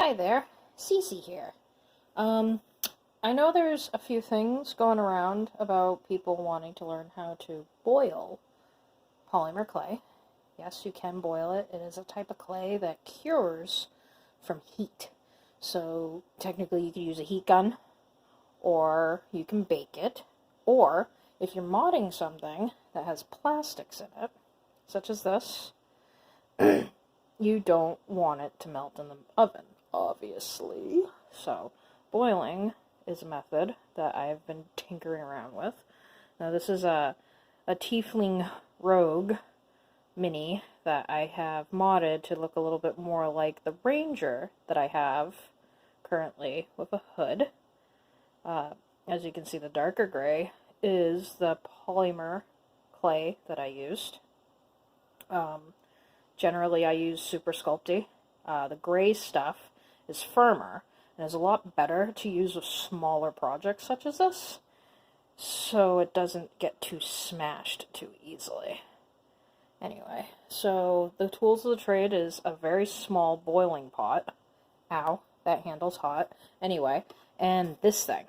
Hi there, Cece here. I know there's a few things going around about people wanting to learn how to boil polymer clay. Yes, you can boil it. It is a type of clay that cures from heat. So technically you could use a heat gun, or you can bake it, or if you're modding something that has plastics in it, such as this, you don't want it to melt in the oven, obviously. So, boiling is a method that I've been tinkering around with. Now, this is a Tiefling Rogue Mini that I have modded to look a little bit more like the Ranger that I have currently with a hood. As you can see, the darker gray is the polymer clay that I used. Generally, I use Super Sculpty. The gray stuff is firmer and is a lot better to use with smaller projects such as this, so it doesn't get too smashed too easily. Anyway, so the tools of the trade is a very small boiling pot. Ow, that handle's hot. Anyway, and this thing.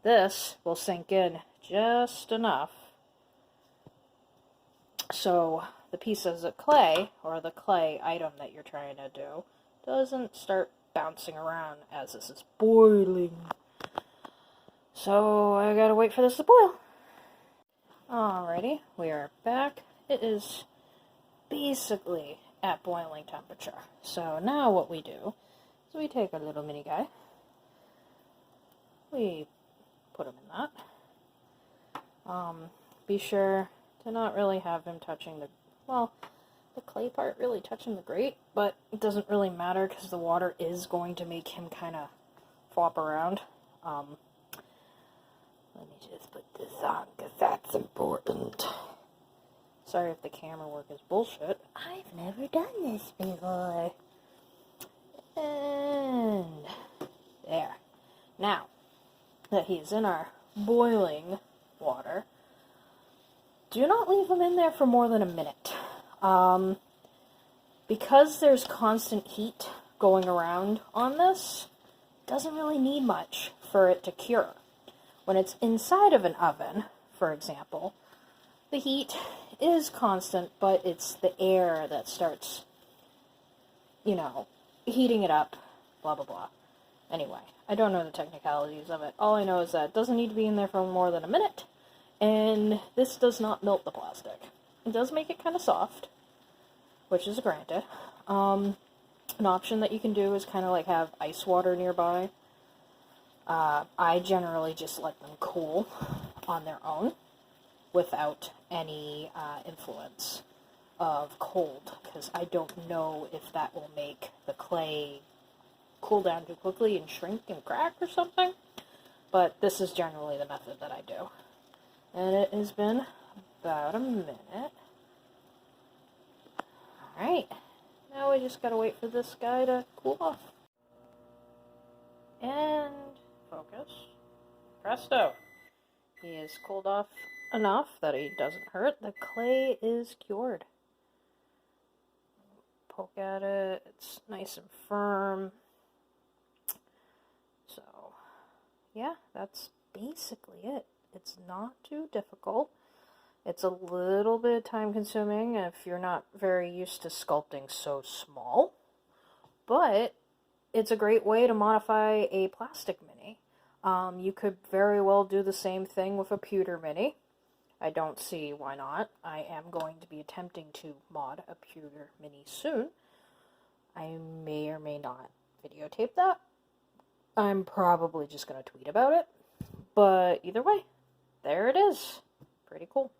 This will sink in just enough so the pieces of clay, or the clay item that you're trying to do, doesn't start bouncing around as this is boiling. So I gotta wait for this to boil. Alrighty, we are back. It is basically at boiling temperature. So now what we do is we take our little mini guy, we put him in that. Be sure to not really have him touching the clay part really touching the grate, but it doesn't really matter because the water is going to make him kind of flop around. Let me just put this on because that's important. Sorry if the camera work is bullshit. I've never done this before. And there. Now that he's in our boiling water, do not leave him in there for more than a minute. Because there's constant heat going around on this, it doesn't really need much for it to cure. When it's inside of an oven, for example, the heat is constant, but it's the air that starts, heating it up, blah, blah, blah. Anyway, I don't know the technicalities of it. All I know is that it doesn't need to be in there for more than a minute, and this does not melt the plastic. It does make it kind of soft, which is granted. An option that you can do is kind of like have ice water nearby. I generally just let them cool on their own without any influence of cold, because I don't know if that will make the clay cool down too quickly and shrink and crack or something. But this is generally the method that I do. And it has been about a minute. Alright, now we just gotta wait for this guy to cool off. And focus. Presto! He is cooled off enough that he doesn't hurt. The clay is cured. Poke at it, it's nice and firm. So, yeah, that's basically it. It's not too difficult. It's a little bit time consuming if you're not very used to sculpting so small, but it's a great way to modify a plastic mini. You could very well do the same thing with a pewter mini. I don't see why not. I am going to be attempting to mod a pewter mini soon. I may or may not videotape that. I'm probably just going to tweet about it. But either way, there it is. Pretty cool.